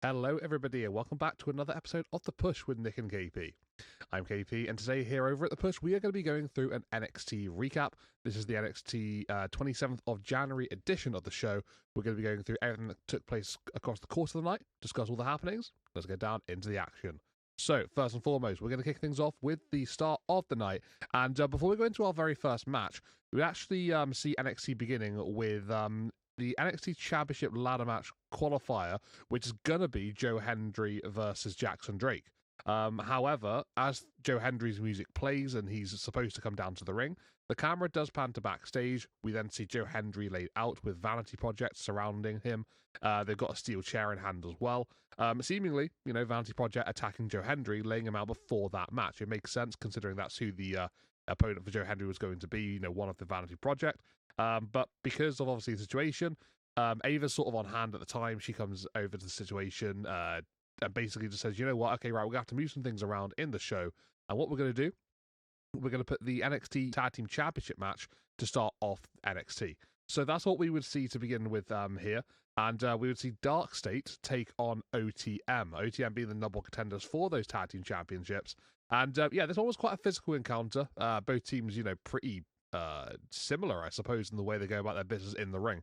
Hello, everybody, and welcome back to another episode of The Push with Nick and KP. I'm KP, and today here over at The Push, we are going to be going through an NXT recap. This is the NXT 27th of January edition of the show. We're going to be going through everything that took place across the course of the night, discuss all the happenings. Let's get down into the action. So, first and foremost, we're going to kick things off with the start of the night. And before we go into our very first match, we actually see NXT beginning with the NXT Championship ladder match qualifier, which is going to be Joe Hendry versus Jackson Drake. However, as Joe Hendry's music plays and he's supposed to come down to the ring, the camera does pan to backstage. We then see Joe Hendry laid out with vanity projects surrounding him. They've got a steel chair in hand as well. Seemingly, Vanity Project attacking Joe Hendry, laying him out before that match. It makes sense considering that's who the opponent for Joe Hendry was going to be, one of the Vanity Project. But because of obviously the situation, Ava's sort of on hand at the time. She comes over to the situation and basically just says, you know what, okay, right, we're going to have to move some things around in the show. And what we're going to do, we're going to put the NXT Tag Team Championship match to start off NXT. So that's what we would see to begin with here. And we would see Dark State take on OTM. OTM being the number one contenders for those Tag Team Championships. And this one was quite a physical encounter. Both teams, pretty similar, I suppose, in the way they go about their business in the ring.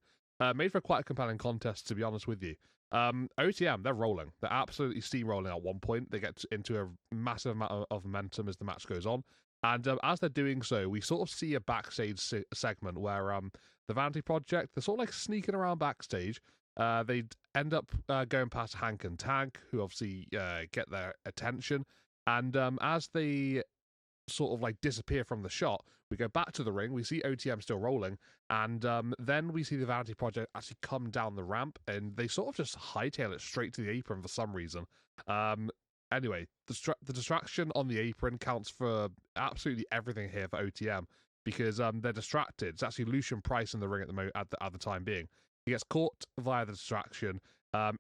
Made for quite a compelling contest, to be honest with you. OTM, they're rolling. They're absolutely steamrolling at one point. They get into a massive amount of momentum as the match goes on. And as they're doing so, we sort of see a backstage segment where the Vanity Project, they're sort of like sneaking around backstage. They end up going past Hank and Tank, who obviously get their attention. And as they sort of like disappear from the shot, we go back to the ring, we see OTM still rolling, and then we see the Vanity Project actually come down the ramp, and they sort of just hightail it straight to the apron for some reason. Anyway, the distraction on the apron counts for absolutely everything here for OTM, because they're distracted. It's actually Lucian Price in the ring at the time being. He gets caught via the distraction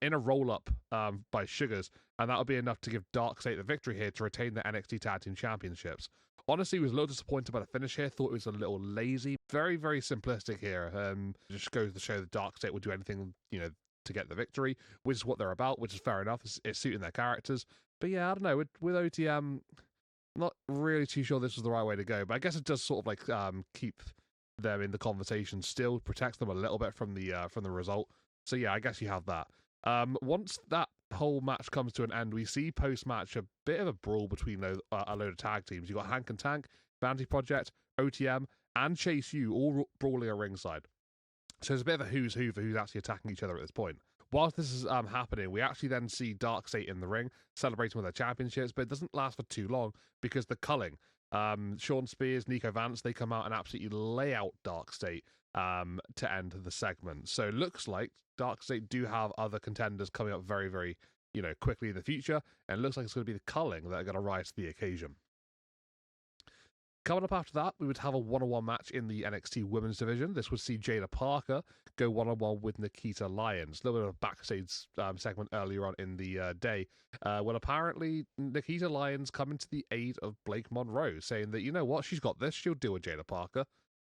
in a roll-up by Sugars, and that'll be enough to give Dark State the victory here to retain the NXT Tag Team Championships. Honestly, was a little disappointed by the finish here. Thought it was a little lazy. Very, very simplistic here. Just goes to show that Dark State would do anything, to get the victory, which is what they're about, which is fair enough. It's suiting their characters. But yeah, I don't know. With OTM, not really too sure this was the right way to go. But I guess it does sort of like keep them in the conversation still, protects them a little bit from the result. So yeah, I guess you have that. Once that whole match comes to an end, we see post-match a bit of a brawl between a load of tag teams. You've got Hank and Tank, Vanity Project, OTM, and Chase U all brawling at ringside. So there's a bit of a who's who for who's actually attacking each other at this point. Whilst this is happening, we actually then see Dark State in the ring, celebrating with their championships, but it doesn't last for too long because the culling. Sean Spears, Nico Vance, they come out and absolutely lay out Dark State to end the segment. So it looks like Dark State do have other contenders coming up very, very, quickly in the future, and it looks like it's going to be the culling that are going to rise to the occasion. Coming up after that, we would have a one-on-one match in the NXT Women's Division. This would see Jada Parker go one-on-one with Nikita Lyons. A little bit of a backstage segment earlier on in the day. Well, apparently, Nikita Lyons coming to the aid of Blake Monroe, saying that, you know what, she's got this. She'll deal with Jada Parker.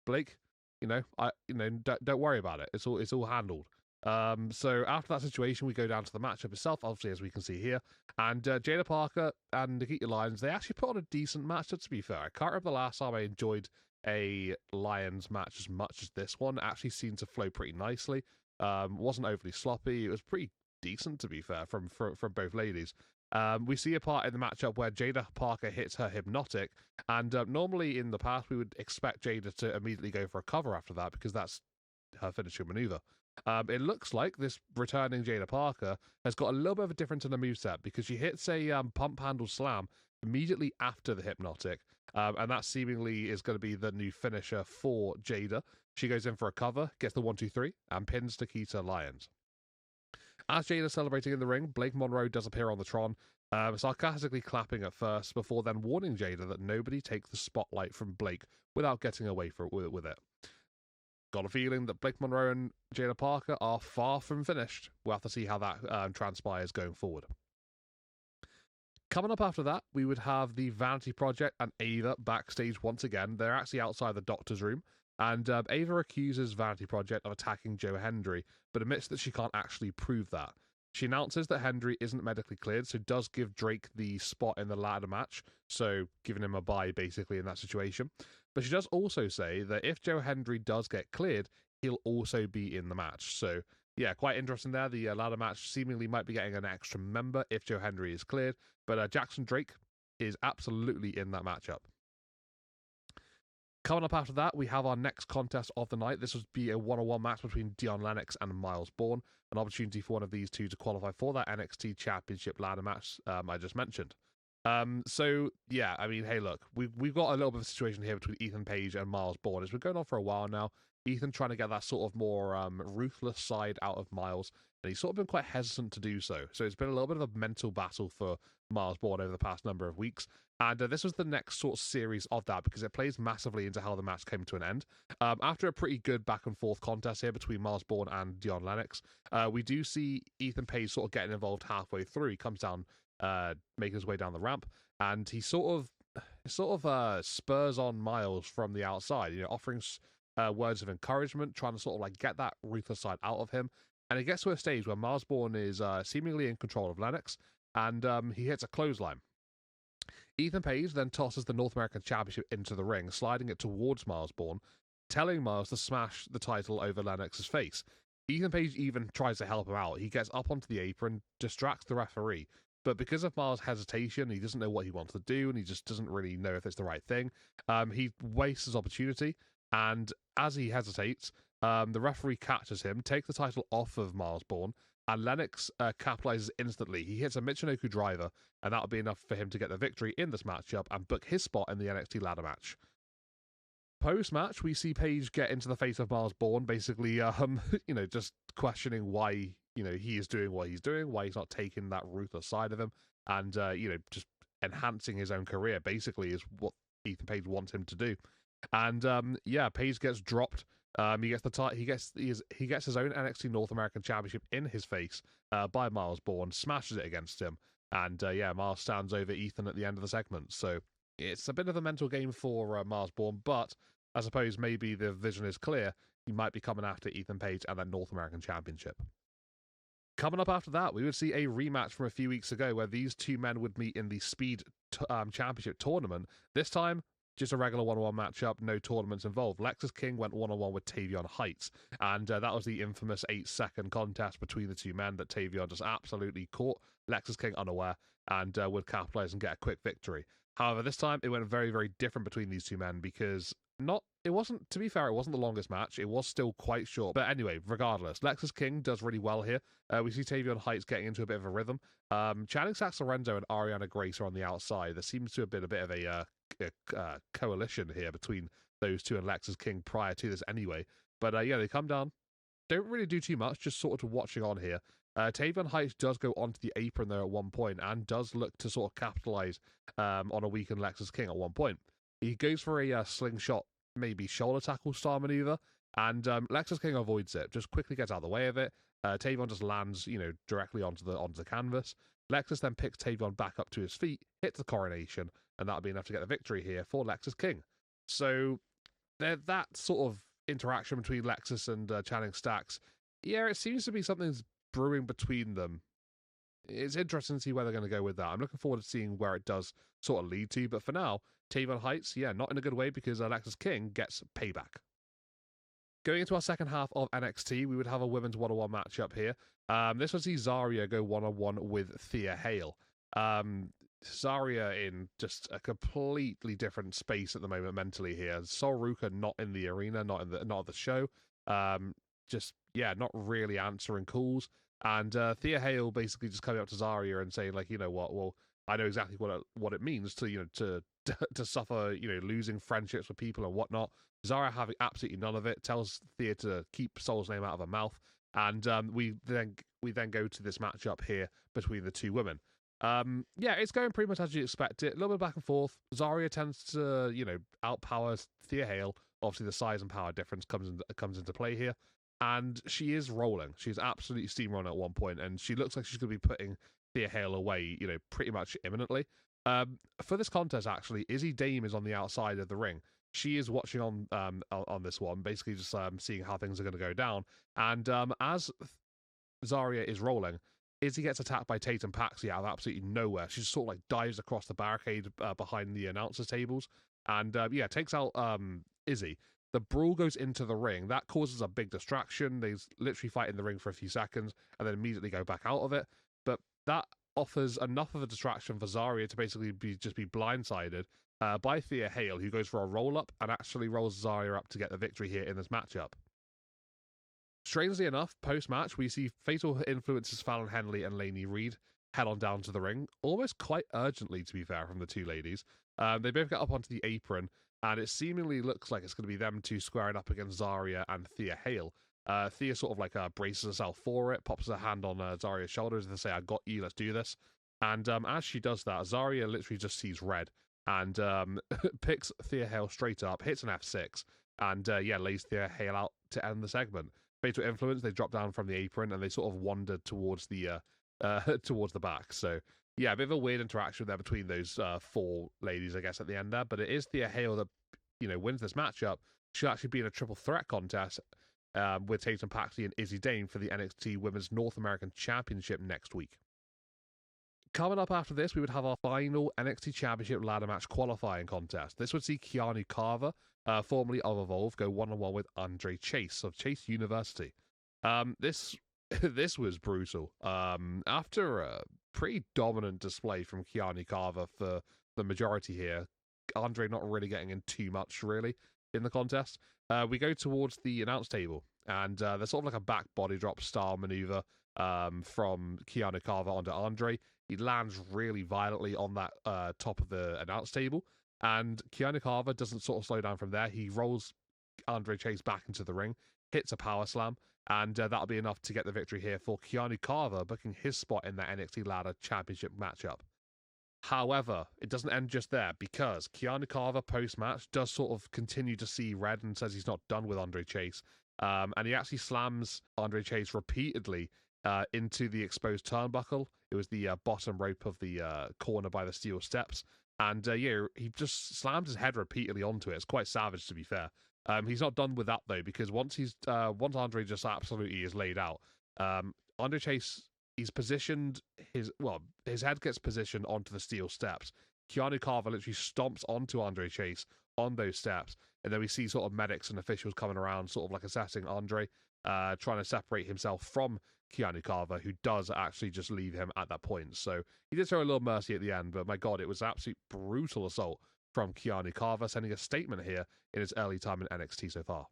Blake, don't worry about it. It's all handled. So after that situation, we go down to the matchup itself, obviously, as we can see here. And Jada Parker and Nikita Lyons, they actually put on a decent match, to be fair. I can't remember the last time I enjoyed a Lyons match as much as this one. It actually seemed to flow pretty nicely. Wasn't overly sloppy. It was pretty decent, to be fair, from both ladies. We see a part in the matchup where Jada Parker hits her hypnotic, and normally in the past we would expect Jada to immediately go for a cover after that because that's her finishing maneuver. It looks like this returning Jada Parker has got a little bit of a difference in the moveset because she hits a pump handle slam immediately after the hypnotic, and that seemingly is going to be the new finisher for Jada. She goes in for a cover, gets the 1-2-3, and pins Nikita Lyons. As Jada's celebrating in the ring, Blake Monroe does appear on the Tron, sarcastically clapping at first before then warning Jada that nobody takes the spotlight from Blake without getting away with it. Got a feeling that Blake Monroe and Jada Parker are far from finished. We'll have to see how that transpires going forward. Coming up after that, we would have the Vanity Project and Ava backstage once again. They're actually outside the doctor's room, and Ava accuses Vanity Project of attacking Joe Hendry, but admits that she can't actually prove that. She announces that Hendry isn't medically cleared, so does give Drake the spot in the ladder match, so giving him a bye basically in that situation. But she does also say that if Joe Hendry does get cleared, he'll also be in the match. So yeah, quite interesting there. The ladder match seemingly might be getting an extra member if Joe Hendry is cleared, but Jackson Drake is absolutely in that matchup. Coming up after that, we have our next contest of the night. This would be a one-on-one match between Dion Lennox and Miles Bourne, an opportunity for one of these two to qualify for that NXT Championship ladder match I just mentioned. So yeah, I mean, hey, look, we've got a little bit of a situation here between Ethan Page and Miles Bourne. It's been going on for a while now. Ethan trying to get that sort of more ruthless side out of Miles, and he's sort of been quite hesitant to do so. So it's been a little bit of a mental battle for Miles Bourne over the past number of weeks. And this was the next sort of series of that because it plays massively into how the match came to an end. After a pretty good back and forth contest here between Miles Bourne and Dion Lennox, we do see Ethan Page sort of getting involved halfway through. He comes down, making his way down the ramp, and he sort of spurs on Miles from the outside, you know, offering words of encouragement, trying to sort of like get that ruthless side out of him. And it gets to a stage where Miles Bourne is seemingly in control of Lennox, and he hits a clothesline. Ethan Page then tosses the North American Championship into the ring, sliding it towards Miles Bourne, telling Miles to smash the title over Lennox's face. Ethan Page even tries to help him out. He gets up onto the apron, distracts the referee, but because of Miles' hesitation, he doesn't know what he wants to do, and he just doesn't really know if it's the right thing. He wastes his opportunity, and as he hesitates, the referee catches him, takes the title off of Miles Bourne, and Lennox capitalizes instantly. He hits a Michinoku driver, and that'll be enough for him to get the victory in this matchup and book his spot in the NXT ladder match. Post-match, we see Page get into the face of Miles Bourne, basically, just questioning why, he is doing what he's doing, why he's not taking that ruthless side of him, and, just enhancing his own career, basically, is what Ethan Page wants him to do. And, Page gets dropped. He gets his own NXT North American Championship in his face by Miles Bourne, smashes it against him, and Miles stands over Ethan at the end of the segment. So it's a bit of a mental game for Miles Bourne, but I suppose maybe the vision is clear. He might be coming after Ethan Page and that North American Championship. Coming up after that, we would see a rematch from a few weeks ago where these two men would meet in the Speed Championship tournament. This time, just a regular one-on-one matchup, no tournaments involved. Lexis King went one-on-one with Tavion Heights, and that was the infamous 8-second contest between the two men that Tavion just absolutely caught Lexis King unaware and would capitalize and get a quick victory. However, this time it went very, very different between these two men because it wasn't the longest match. It was still quite short. But anyway, regardless, Lexis King does really well here. We see Tavion Heights getting into a bit of a rhythm. Channing Sax Lorenzo and Ariana Grace are on the outside. There seems to have been a bit of a coalition here between those two and Lexis King prior to this anyway. But they come down. Don't really do too much, just sort of watching on here. Tavion Heights does go onto the apron there at one point and does look to sort of capitalize on a weakened Lexis King at one point. He goes for a slingshot, maybe shoulder tackle style maneuver, and Lexis King avoids it, just quickly gets out of the way of it. Tavion just lands, directly onto the canvas. Lexis then picks Tavion back up to his feet, hits the coronation, and that'll be enough to get the victory here for Lexis King. So that sort of interaction between Lexis and Channing Stacks, it seems to be something's brewing between them. It's interesting to see where they're going to go with that. I'm looking forward to seeing where it does sort of lead to, but for now, Tavion Heights, not in a good way because Lexis King gets payback. Going into our second half of NXT, we would have a women's one-on-one matchup here. This would see Zaria go one-on-one with Thea Hale. Zaria in just a completely different space at the moment mentally here. Sol Ruka not in the arena, not at the show. Not really answering calls. And Thea Hale basically just coming up to Zaria and saying, like, you know what, well, I know exactly what it means to suffer, losing friendships with people and whatnot. Zaria having absolutely none of it, tells Thea to keep Sol's name out of her mouth, and we then go to this matchup here between the two women. It's going pretty much as you expect it. A little bit back and forth. Zaria tends to, outpower Thea Hale. Obviously, the size and power difference comes into play here. And she is rolling. She's absolutely steamrolling at one point, and she looks like she's going to be putting Thea Hale away, pretty much imminently. For this contest, actually, Izzy Dame is on the outside of the ring. She is watching on this one, basically just seeing how things are going to go down. And as Zaria is rolling, Izzy gets attacked by Tatum Paxi out of absolutely nowhere. She just sort of like dives across the barricade behind the announcers tables and takes out Izzy. The brawl goes into the ring. That causes a big distraction. They literally fight in the ring for a few seconds and then immediately go back out of it. But that offers enough of a distraction for Zaria to basically just be blindsided by Thea Hale, who goes for a roll-up and actually rolls Zaria up to get the victory here in this matchup. Strangely enough, post-match, we see Fatal Influences Fallon Henley and Lainey Reed head on down to the ring, almost quite urgently, to be fair, from the two ladies. They both get up onto the apron, and it seemingly looks like it's going to be them two squaring up against Zaria and Thea Hale. Thea sort of like braces herself for it, pops her hand on Zaria's shoulders and say, "I got you, let's do this." And as she does that, Zaria literally just sees red and picks Thea Hale straight up, hits an F6, and lays Thea Hale out to end the segment. Fatal Influence, they drop down from the apron and they sort of wandered towards the towards the back. So yeah, a bit of a weird interaction there between those four ladies, I guess, at the end there. But it is Thea Hale that wins this matchup. She'll actually be in a triple threat contest with Tatum Paxi and Izzy Dane for the NXT Women's North American Championship next week. Coming up after this, we would have our final NXT Championship ladder match qualifying contest. This would see Keanu Carver, formerly of Evolve, go one-on-one with Andre Chase of Chase University. This was brutal. After a pretty dominant display from Keanu Carver for the majority here, Andre not really getting in too much, really, in the contest. We go towards the announce table, and there's sort of like a back body drop style maneuver from Keanu Carver onto Andre. He lands really violently on that top of the announce table, and Keanu Carver doesn't sort of slow down from there. He rolls Andre Chase back into the ring, hits a power slam, and that'll be enough to get the victory here for Keanu Carver, booking his spot in that NXT Ladder Championship matchup. However, it doesn't end just there, because Keanu Carver post-match does sort of continue to see red and says he's not done with Andre Chase, and he actually slams Andre Chase repeatedly into the exposed turnbuckle. It was the bottom rope of the corner by the steel steps. And he just slams his head repeatedly onto it. It's quite savage, to be fair. He's not done with that, though, because once Andre just absolutely is laid out, Andre Chase, he's positioned his head gets positioned onto the steel steps. Keanu Carver literally stomps onto Andre Chase on those steps. And then we see sort of medics and officials coming around, sort of like assessing Andre, trying to separate himself from Keanu Carver, who does actually just leave him at that point. So he did throw a little mercy at the end, but my God, it was an absolute brutal assault from Keanu Carver, sending a statement here in his early time in NXT so far.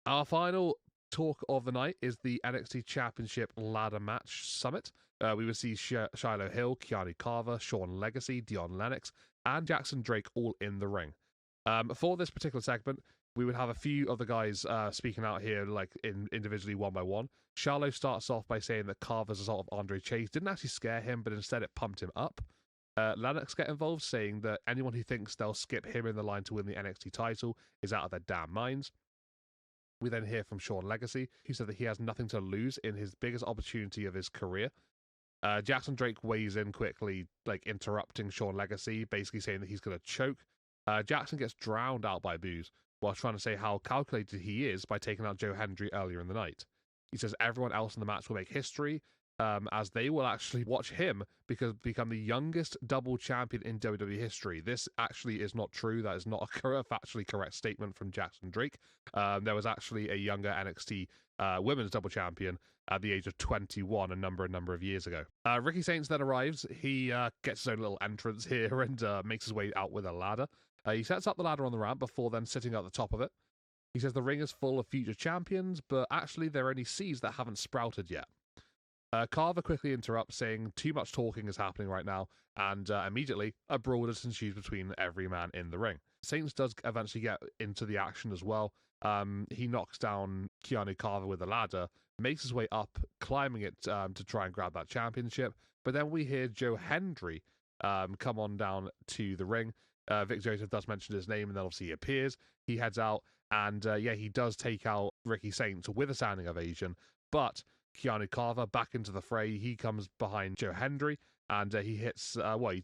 Our final talk of the night is the NXT Championship Ladder Match Summit. We will see Shiloh Hill, Keanu Carver, Sean Legacy, Dion Lennox, and Jackson Drake all in the ring. For this particular segment, we would have a few of the guys speaking out here, like individually one by one. Shiloh starts off by saying that Carver's assault of Andre Chase didn't actually scare him, but instead it pumped him up. Lennox get involved, saying that anyone who thinks they'll skip him in the line to win the NXT title is out of their damn minds. We then hear from Sean Legacy, who said that he has nothing to lose in his biggest opportunity of his career. Jackson Drake weighs in quickly, like interrupting Sean Legacy, basically saying that he's going to choke. Jackson gets drowned out by boos while trying to say how calculated he is by taking out Joe Hendry earlier in the night. He says everyone else in the match will make history, as they will actually watch him become the youngest double champion in WWE history. This actually is not true. That is not a factually correct statement from Jackson Drake. There was actually a younger NXT women's double champion at the age of 21 a number of years ago. Ricky Saints then arrives. He gets his own little entrance here and makes his way out with a ladder. He sets up the ladder on the ramp before then sitting at the top of it. He says the ring is full of future champions, but actually there are only seeds that haven't sprouted yet. Carver quickly interrupts, saying too much talking is happening right now, and immediately a brawl ensues between every man in the ring. Saints does eventually get into the action as well. He knocks down Keanu Carver with a ladder, makes his way up, climbing it to try and grab that championship, but then we hear Joe Hendry come on down to the ring. Vic Joseph does mention his name, and then obviously he appears. He heads out, and he does take out Ricky Saints with a standing ovation, but Keanu Carver back into the fray. He comes behind Joe Hendry, and he hits,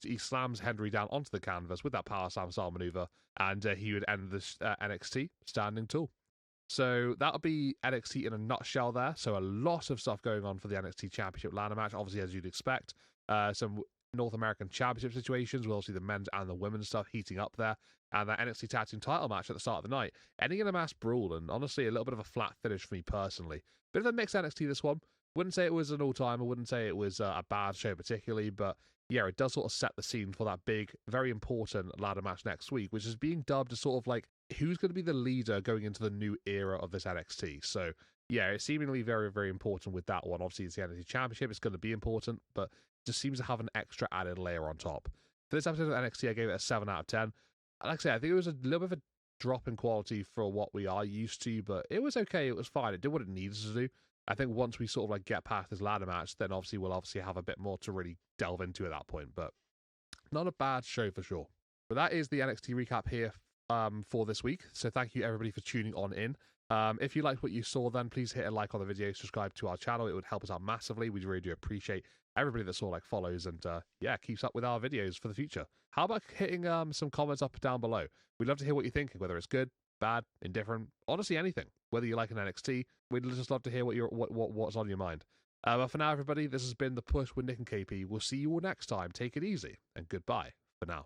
he slams Hendry down onto the canvas with that power slam style maneuver, and he would end this NXT standing tall. So that'll be NXT in a nutshell there. So a lot of stuff going on for the NXT Championship ladder match, obviously, as you'd expect. Some North American Championship situations, we'll see the men's and the women's stuff heating up there. And that NXT Tag Team title match at the start of the night, ending in a mass brawl, and honestly, a little bit of a flat finish for me personally. Bit of a mixed NXT, this one. Wouldn't say it was an all-time, I wouldn't say it was a bad show particularly, but yeah, it does sort of set the scene for that big, very important ladder match next week, which is being dubbed as sort of like, who's going to be the leader going into the new era of this NXT? So yeah, it's seemingly very, very important with that one. Obviously, it's the NXT Championship, it's going to be important, but it just seems to have an extra added layer on top. For this episode of NXT, I gave it a 7 out of 10. Like I say, I think it was a little bit of a drop in quality for what we are used to, but it was okay, it was fine, it did what it needed to do. I think once we sort of like get past this ladder match, then obviously we'll have a bit more to really delve into at that point, but not a bad show for sure. But that is the NXT recap here for this week. So thank you everybody for tuning on in. If you liked what you saw, then please hit a like on the video, subscribe to our channel. It would help us out massively. We really do appreciate everybody that sort of like follows and yeah, keeps up with our videos for the future. How about hitting some comments up down below? We'd love to hear what you're thinking, whether it's good, bad, indifferent, honestly anything. Whether you like an NXT, we'd just love to hear what's on your mind. But for now, everybody, this has been The Push with Nick and KP. We'll see you all next time. Take it easy, and goodbye for now.